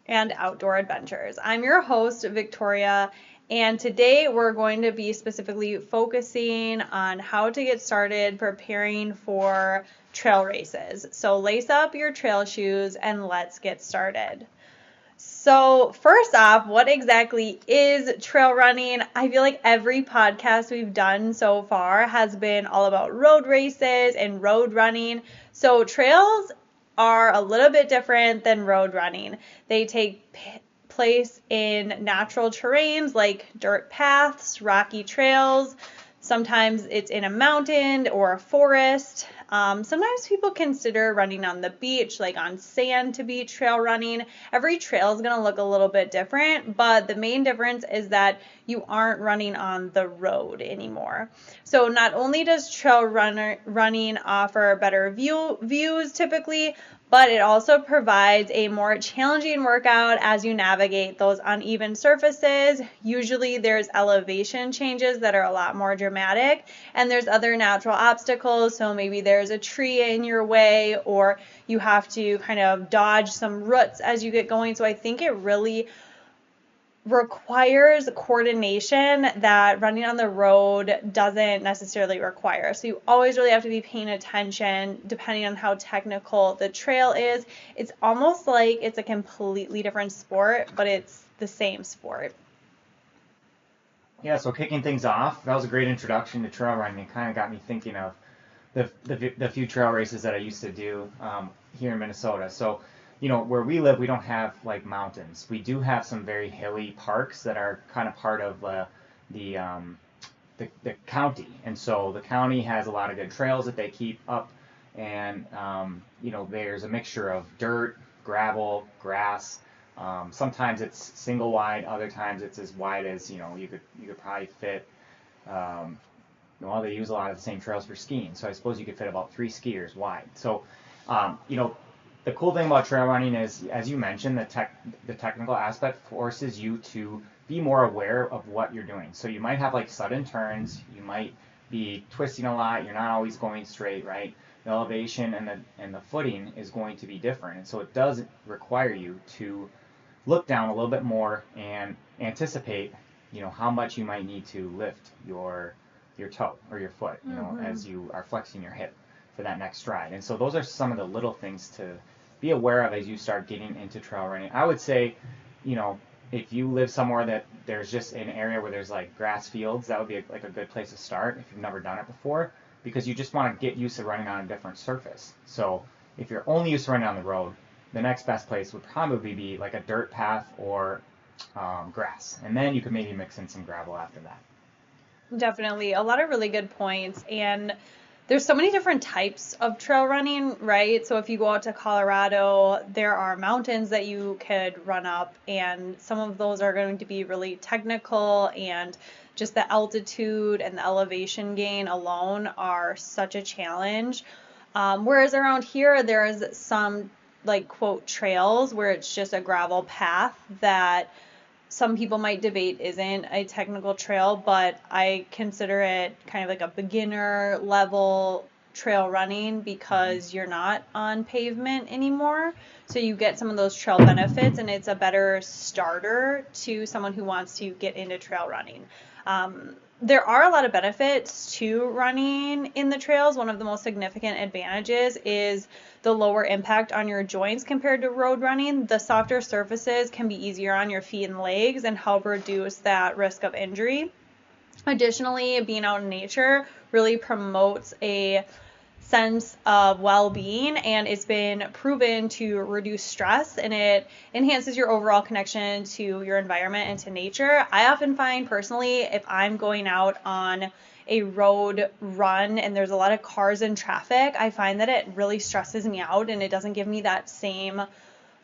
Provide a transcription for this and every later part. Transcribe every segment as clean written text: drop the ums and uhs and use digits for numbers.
and outdoor adventures. I'm your host, Victoria, and today we're going to be specifically focusing on how to get started preparing for trail races. So lace up your trail shoes and let's get started. So, first off, what exactly is trail running? I feel like every podcast we've done so far has been all about road races and road running. So, trails are a little bit different than road running. They take place in natural terrains like dirt paths, rocky trails. Sometimes it's in a mountain or a forest. Sometimes people consider running on the beach, like on sand, to be trail running. Every trail is going to look a little bit different, but the main difference is that you aren't running on the road anymore. So not only does running offer better views typically, but it also provides a more challenging workout as you navigate those uneven surfaces. Usually there's elevation changes that are a lot more dramatic, and there's other natural obstacles. So maybe there's a tree in your way, or you have to kind of dodge some roots as you get going. So I think it really requires coordination that running on the road doesn't necessarily require. So you always really have to be paying attention depending on how technical the trail is. It's almost like it's a completely different sport, but it's the same sport. Yeah, so kicking things off, that was a great introduction to trail running. It kind of got me thinking of the few trail races that I used to do here in Minnesota. So, where we live, we don't have like mountains. We do have some very hilly parks that are kind of part of the, um, the county. And so the county has a lot of good trails that they keep up. And, there's a mixture of dirt, gravel, grass. Sometimes it's single wide, other times it's as wide as, you could probably fit. Um, well, they use a lot of the same trails for skiing, so I suppose you could fit about 3 skiers wide. So, um, you know, the cool thing about trail running is, as you mentioned, the technical aspect forces you to be more aware of what you're doing. So you might have like sudden turns, you might be twisting a lot, you're not always going straight, right? The elevation and the footing is going to be different, and so it does require you to look down a little bit more and anticipate, how much you might need to lift your toe or your foot, as you are flexing your hip for that next stride. And so those are some of the little things to be aware of as you start getting into trail running. I would say, you know, if you live somewhere that there's just an area where there's like grass fields, that would be like a good place to start if you've never done it before, because you just want to get used to running on a different surface. So if you're only used to running on the road, the next best place would probably be like a dirt path or grass, and then you could maybe mix in some gravel after that. Definitely. A lot of really good points. And there's so many different types of trail running, right? So if you go out to Colorado, there are mountains that you could run up, and some of those are going to be really technical, and just the altitude and the elevation gain alone are such a challenge. Whereas around here, there's some like quote trails where it's just a gravel path that some people might debate isn't a technical trail, but I consider it kind of like a beginner level trail running Mm-hmm. because you're not on pavement anymore. So you get some of those trail benefits, and it's a better starter to someone who wants to get into trail running. There are a lot of benefits to running in the trails. One of the most significant advantages is the lower impact on your joints compared to road running. The softer surfaces can be easier on your feet and legs and help reduce that risk of injury. Additionally, being out in nature really promotes a sense of well-being, and it's been proven to reduce stress, and it enhances your overall connection to your environment and to nature. I often find personally, if I'm going out on a road run and there's a lot of cars and traffic, I find that it really stresses me out, and it doesn't give me that same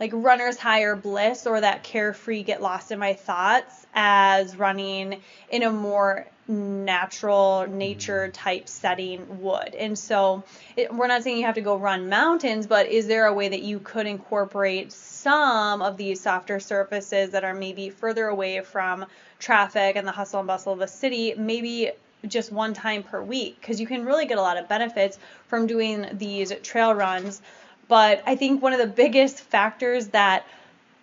like runner's high or bliss or that carefree get lost in my thoughts as running in a more natural nature type setting would. And so we're not saying you have to go run mountains, but is there a way that you could incorporate some of these softer surfaces that are maybe further away from traffic and the hustle and bustle of the city, maybe just one time per week? Because you can really get a lot of benefits from doing these trail runs. But I think one of the biggest factors that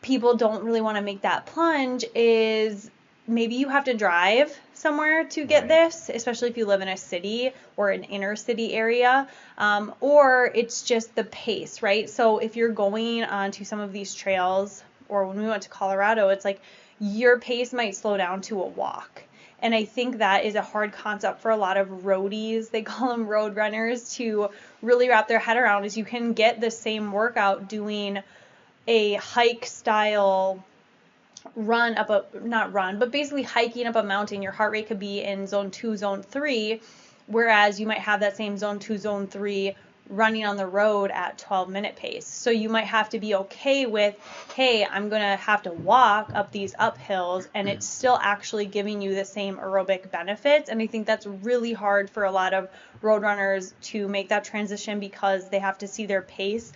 people don't really want to make that plunge is maybe you have to drive somewhere to get Right. this, especially if you live in a city or an inner city area, or it's just the pace, right? So if you're going onto some of these trails, or when we went to Colorado, it's like your pace might slow down to a walk. And I think that is a hard concept for a lot of roadies, they call them road runners, to really wrap their head around, is you can get the same workout doing a hike style run up a, not run, but basically hiking up a mountain. Your heart rate could be in zone 2, zone 3, whereas you might have that same zone 2, zone 3 running on the road at 12-minute pace. So you might have to be okay with, hey, I'm going to have to walk up these uphills, and it's still actually giving you the same aerobic benefits. And I think that's really hard for a lot of road runners to make that transition, because they have to see their pace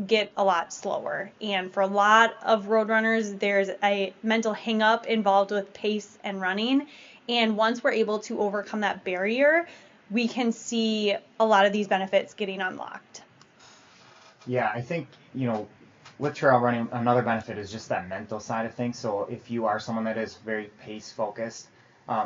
get a lot slower. And for a lot of road runners, there's a mental hang up involved with pace and running. And once we're able to overcome that barrier, we can see a lot of these benefits getting unlocked. Yeah, I think, with trail running, another benefit is just that mental side of things. So if you are someone that is very pace focused,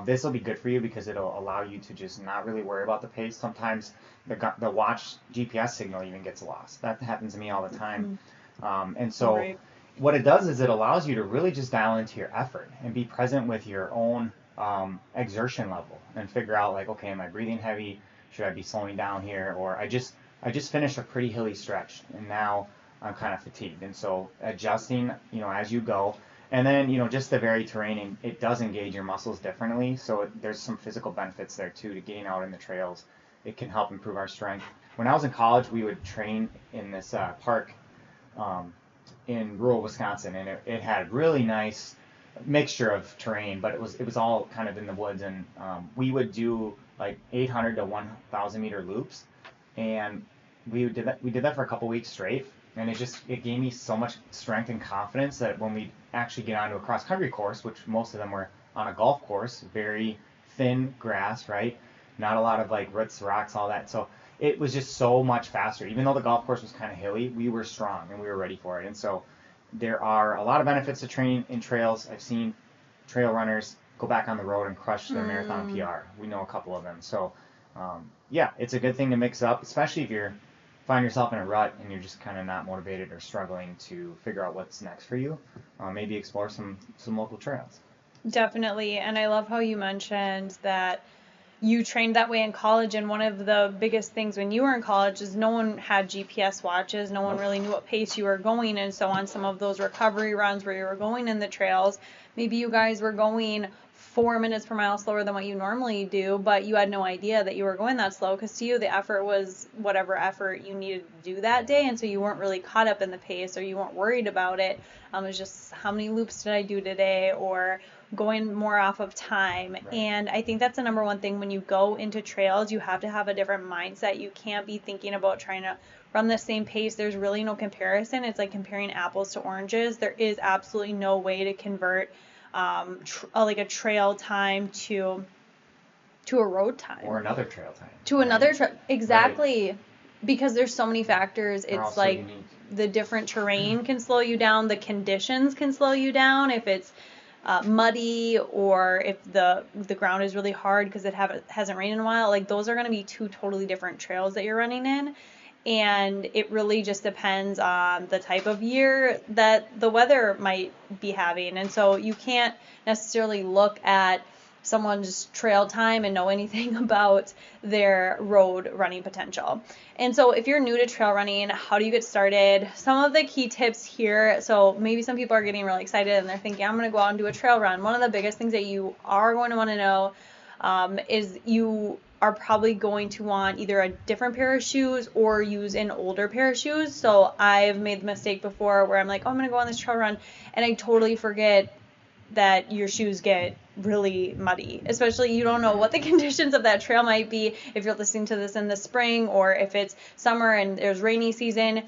this will be good for you because it'll allow you to just not really worry about the pace. Sometimes the watch GPS signal even gets lost. That happens to me all the time. And so Right. what it does is it allows you to really just dial into your effort and be present with your own exertion level and figure out, like, okay, am I breathing heavy? Should I be slowing down here? Or I just finished a pretty hilly stretch and now I'm kind of fatigued. And so adjusting, as you go. And then, just the very terrain, it does engage your muscles differently. So there's some physical benefits there too to getting out in the trails. It can help improve our strength. When I was in college, we would train in this park in rural Wisconsin, and it had really nice mixture of terrain, but it was all kind of in the woods, and we would do like 800 to 1,000 meter loops, and we did that for a couple weeks straight, and it gave me so much strength and confidence that when we actually get onto a cross country course, which most of them were on a golf course, very thin grass, right? Not a lot of like roots, rocks, all that. So it was just so much faster. Even though the golf course was kind of hilly, we were strong and we were ready for it. And so there are a lot of benefits to training in trails. I've seen trail runners go back on the road and crush their marathon PR. We know a couple of them. So yeah, it's a good thing to mix up, especially if you're find yourself in a rut and you're just kind of not motivated or struggling to figure out what's next for you. Maybe explore some local trails. Definitely. And I love how you mentioned that you trained that way in college, and one of the biggest things when you were in college is no one had GPS watches, no one really knew what pace you were going, and so on some of those recovery runs where you were going in the trails, maybe you guys were going 4 minutes per mile slower than what you normally do, but you had no idea that you were going that slow, because to you the effort was whatever effort you needed to do that day, and so you weren't really caught up in the pace, or you weren't worried about it. It was just, how many loops did I do today, or going more off of time. Right. And I think that's the number one thing when you go into trails. You have to have a different mindset. You can't be thinking about trying to run the same pace. There's really no comparison. It's like comparing apples to oranges. There is absolutely no way to convert like a trail time to a road time, or another trail time, to another trail. Exactly. Right. Because there's so many factors. They're it's all like so unique. The different terrain can slow you down, the conditions can slow you down. If it's muddy, or if the ground is really hard because it hasn't rained in a while, like those are going to be two totally different trails that you're running in. And it really just depends on the type of year that the weather might be having. And so you can't necessarily look at someone's trail time and know anything about their road running potential. And so if you're new to trail running, how do you get started? Some of the key tips here, so maybe some people are getting really excited and they're thinking, I'm going to go out and do a trail run. One of the biggest things that you are going to want to know is you are probably going to want either a different pair of shoes or use an older pair of shoes. So I've made the mistake before where I'm like, oh, I'm going to go on this trail run, and I totally forget that your shoes get really muddy, especially you don't know what the conditions of that trail might be. If you're listening to this in the spring, or if it's summer and there's rainy season,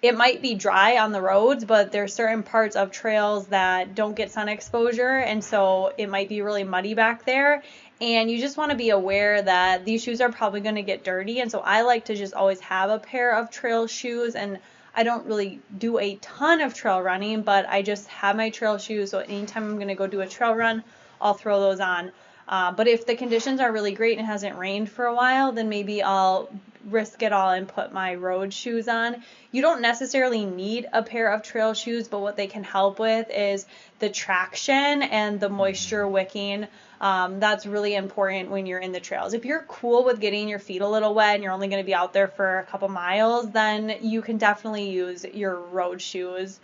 it might be dry on the roads, but there's certain parts of trails that don't get sun exposure, and so it might be really muddy back there. And you just want to be aware that these shoes are probably going to get dirty. And so I like to just always have a pair of trail shoes, and I don't really do a ton of trail running, but I just have my trail shoes. So anytime I'm going to go do a trail run, I'll throw those on. But if the conditions are really great and it hasn't rained for a while, then maybe I'll risk it all and put my road shoes on. You don't necessarily need a pair of trail shoes, but what they can help with is the traction and the moisture wicking. That's really important when you're in the trails. If you're cool with getting your feet a little wet and you're only going to be out there for a couple miles, then you can definitely use your road shoes.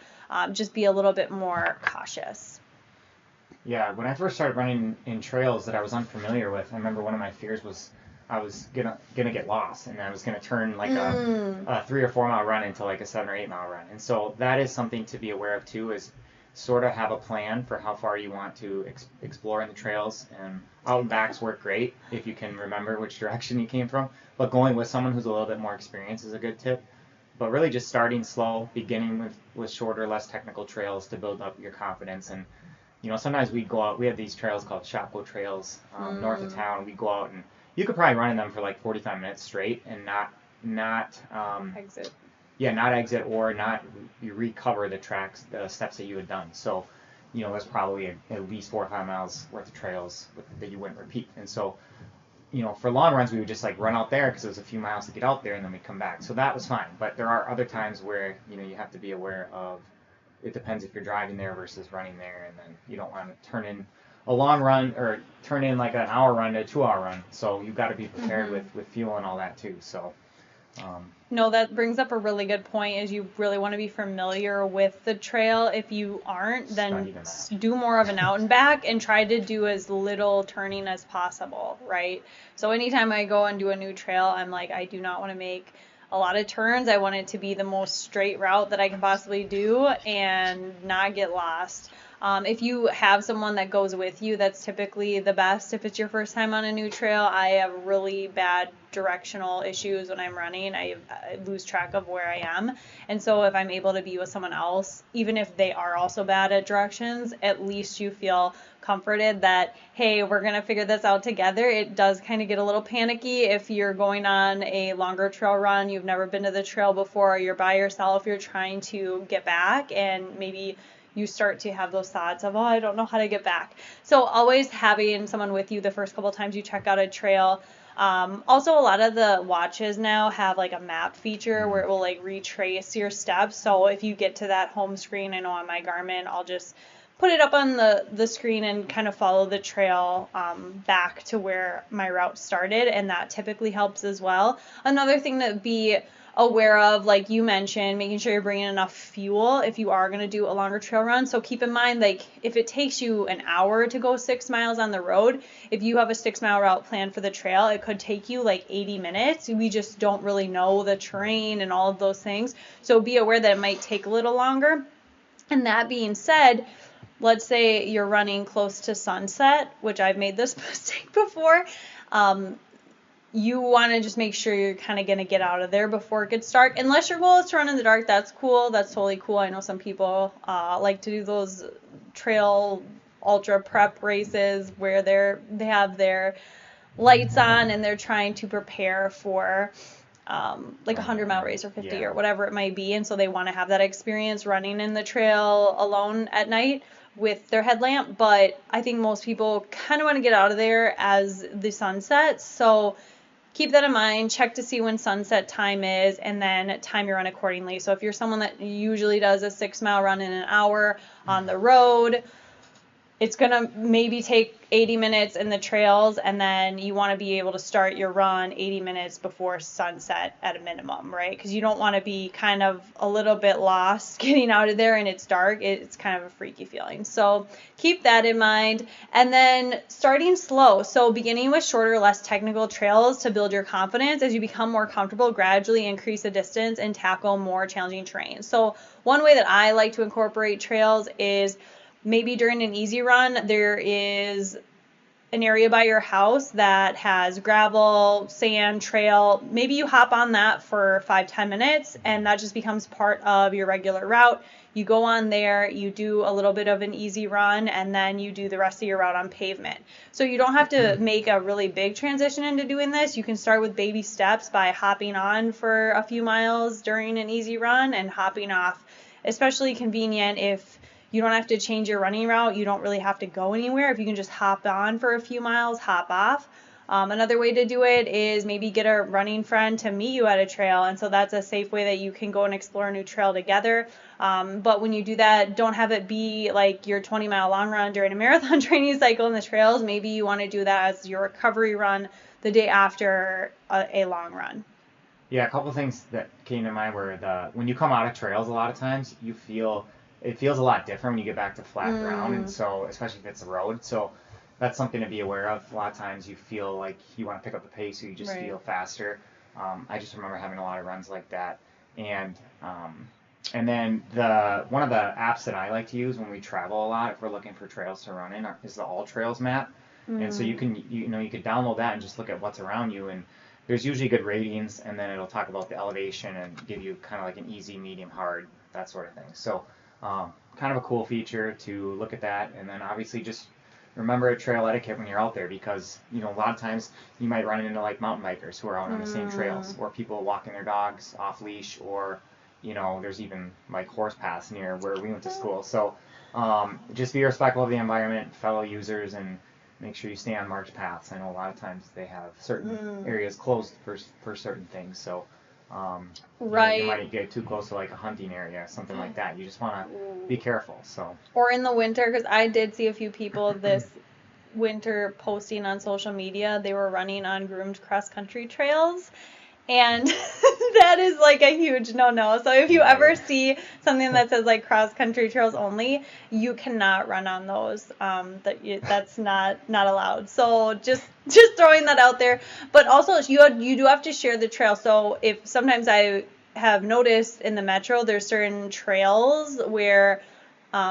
Just be a little bit more cautious. Yeah, when I first started running in trails that I was unfamiliar with, I remember one of my fears was I was gonna get lost, and I was gonna turn like a 3 or 4 mile run into like a 7 or 8 mile run. And so that is something to be aware of too, is sort of have a plan for how far you want to explore in the trails. And out and backs work great if you can remember which direction you came from. But going with someone who's a little bit more experienced is a good tip. But really just starting slow, beginning with shorter, less technical trails to build up your confidence. And sometimes we go out. We have these trails called Shopko trails north of town. We go out and you could probably run in them for like 45 minutes straight and not Exit. Yeah, not exit or not you recover the steps that you had done. So, that's probably at least 4 or 5 miles worth of trails that you wouldn't repeat. And so, for long runs we would just like run out there because it was a few miles to get out there and then we'd come back. So that was fine. But there are other times where you have to be aware of. It depends if you're driving there versus running there, and then you don't want to turn in a long run or turn in like an hour run to a 2-hour run. So you've got to be prepared with fuel and all that too. So. No, that brings up a really good point, is you really want to be familiar with the trail. If you aren't, then do more of an out and back and try to do as little turning as possible, right? So anytime I go and do a new trail, I'm like, I do not want to make a lot of turns. I want it to be the most straight route that I can possibly do and not get lost. If you have someone that goes with you, that's typically the best. If it's your first time on a new trail, I have really bad directional issues when I'm running. I lose track of where I am. And so if I'm able to be with someone else, even if they are also bad at directions, at least you feel comforted that, hey, we're going to figure this out together. It does kind of get a little panicky if you're going on a longer trail run, you've never been to the trail before, or you're by yourself, you're trying to get back, and maybe you start to have those thoughts of, oh, I don't know how to get back. So always having someone with you the first couple times you check out a trail. Also, a lot of the watches now have like a map feature where it will like retrace your steps. So if you get to that home screen, I know on my Garmin, I'll just put it up on the screen and kind of follow the trail back to where my route started, and that typically helps as well. Another thing to be aware of, like you mentioned, making sure you're bringing enough fuel if you are going to do a longer trail run. So keep in mind, like if it takes you an hour to go 6 miles on the road, if you have a 6 mile route planned for the trail, it could take you like 80 minutes. We just don't really know the terrain and all of those things. So be aware that it might take a little longer. And that being said, let's say you're running close to sunset, which I've made this mistake before. You want to just make sure you're kind of going to get out of there before it gets dark. Unless your goal is to run in the dark, that's cool. That's totally cool. I know some people like to do those trail ultra prep races where they have their lights on and they're trying to prepare for like a 100-mile race or 50 or whatever it might be. And so they want to have that experience running in the trail alone at night with their headlamp. But I think most people kind of want to get out of there as the sun sets. So keep that in mind. Check to see when sunset time is, and then time your run accordingly. So if you're someone that usually does a 6 mile run in an hour on the road, it's going to maybe take 80 minutes in the trails, and then you want to be able to start your run 80 minutes before sunset at a minimum, right? Because you don't want to be kind of a little bit lost getting out of there and it's dark. It's kind of a freaky feeling. So keep that in mind. And then starting slow. So beginning with shorter, less technical trails to build your confidence. As you become more comfortable, gradually increase the distance and tackle more challenging terrain. So one way that I like to incorporate trails is maybe during an easy run, there is an area by your house that has gravel, sand, trail, maybe you hop on that for 5-10 minutes and that just becomes part of your regular route. You go on there, you do a little bit of an easy run, and then you do the rest of your route on pavement. So you don't have to make a really big transition into doing this. You can start with baby steps by hopping on for a few miles during an easy run and hopping off. Especially convenient if you don't have to change your running route. You don't really have to go anywhere. If you can just hop on for a few miles, hop off. Another way to do it is maybe get a running friend to meet you at a trail. And so that's a safe way that you can go and explore a new trail together. But when you do that, don't have it be like your 20-mile long run during a marathon training cycle in the trails. Maybe you want to do that as your recovery run the day after a long run. Yeah, a couple of things that came to mind were when you come out of trails, a lot of times it feels a lot different when you get back to flat ground, and so especially if it's a road. So that's something to be aware of. A lot of times you feel like you want to pick up the pace, so you just feel faster. I just remember having a lot of runs like that, and then one of the apps that I like to use when we travel a lot, if we're looking for trails to run in, is the All Trails map, and so you could download that and just look at what's around you, and there's usually good ratings, and then it'll talk about the elevation and give you kind of like an easy, medium, hard, that sort of thing. So kind of a cool feature to look at that, and then obviously just remember trail etiquette when you're out there, because a lot of times you might run into like mountain bikers who are out on the same trails, or people walking their dogs off leash, or there's even like horse paths near where we went to school. So just be respectful of the environment, fellow users, and make sure you stay on marked paths. I know a lot of times they have certain areas closed for certain things, so you might get too close to like a hunting area or something like that. You just want to be careful. So. Or in the winter, because I did see a few people this winter posting on social media. They were running on groomed cross-country trails. And that is like a huge no-no. So if you ever see something that says like cross-country trails only, you cannot run on those. That's not allowed. So just throwing that out there. But also you do have to share the trail. So if sometimes I have noticed in the metro, there's certain trails where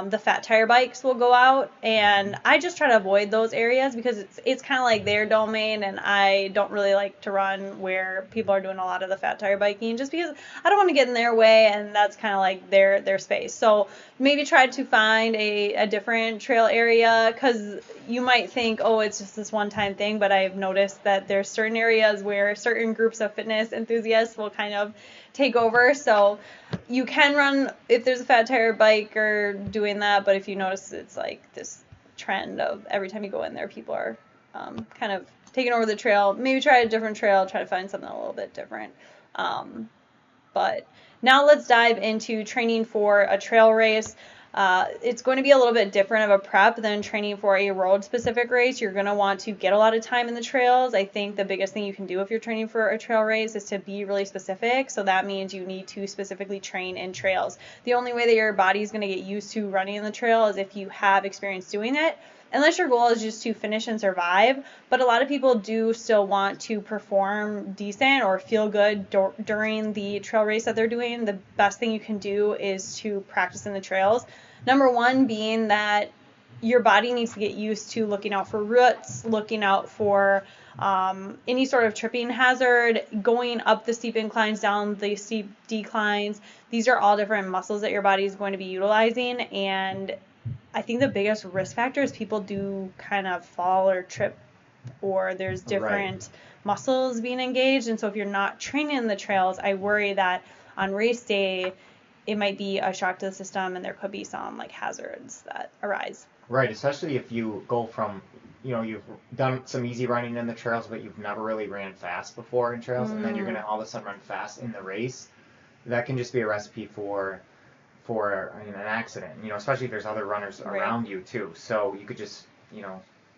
the fat tire bikes will go out, and I just try to avoid those areas because it's kind of like their domain, and I don't really like to run where people are doing a lot of the fat tire biking, just because I don't want to get in their way, and that's kind of like their space. So maybe try to find a different trail area, because you might think, oh, it's just this one-time thing, but I've noticed that there's certain areas where certain groups of fitness enthusiasts will kind of take over. So you can run if there's a fat tire biker doing that, but if you notice it's like this trend of every time you go in there, people are kind of taking over the trail, maybe try a different trail, try to find something a little bit different. But now let's dive into training for a trail race. It's going to be a little bit different of a prep than training for a road-specific race. You're going to want to get a lot of time in the trails. I think the biggest thing you can do if you're training for a trail race is to be really specific. So that means you need to specifically train in trails. The only way that your body is going to get used to running in the trail is if you have experience doing it, unless your goal is just to finish and survive. But a lot of people do still want to perform decent or feel good during the trail race that they're doing. The best thing you can do is to practice in the trails. Number one being that your body needs to get used to looking out for roots, looking out for any sort of tripping hazard, going up the steep inclines, down the steep declines. These are all different muscles that your body is going to be utilizing, and I think the biggest risk factor is people do kind of fall or trip, or there's different muscles being engaged. And so if you're not training in the trails, I worry that on race day, it might be a shock to the system, and there could be some like hazards that arise. Right, especially if you go from, you've done some easy running in the trails, but you've never really ran fast before in trails, and then you're going to all of a sudden run fast in the race. That can just be a recipe for an accident, especially if there's other runners around you too. So you could just,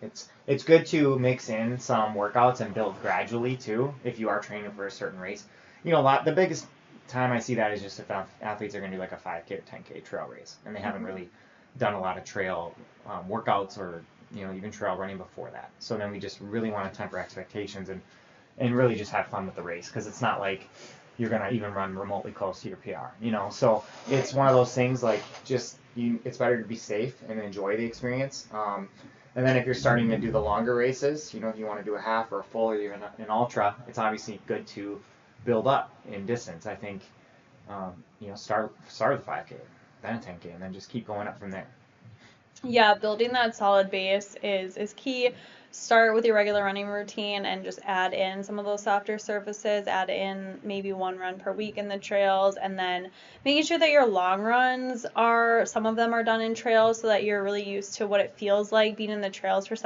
it's good to mix in some workouts and build gradually too if you are training for a certain race. The biggest time I see that is just if athletes are going to do like a 5K or 10K trail race, and they haven't really done a lot of trail workouts or even trail running before that. So then we just really want to temper expectations and really just have fun with the race, because it's not like you're going to even run remotely close to your PR, so it's one of those things like it's better to be safe and enjoy the experience. And then if you're starting to do the longer races, you know, if you want to do a half or a full or even an ultra, it's obviously good to build up in distance. I think, you know, start with 5K, then a 10K, and then just keep going up from there. Yeah, building that solid base is key. Start with your regular running routine and just add in some of those softer surfaces, add in maybe one run per week in the trails, and then making sure that your long runs some of them are done in trails so that you're really used to what it feels like being in the trails for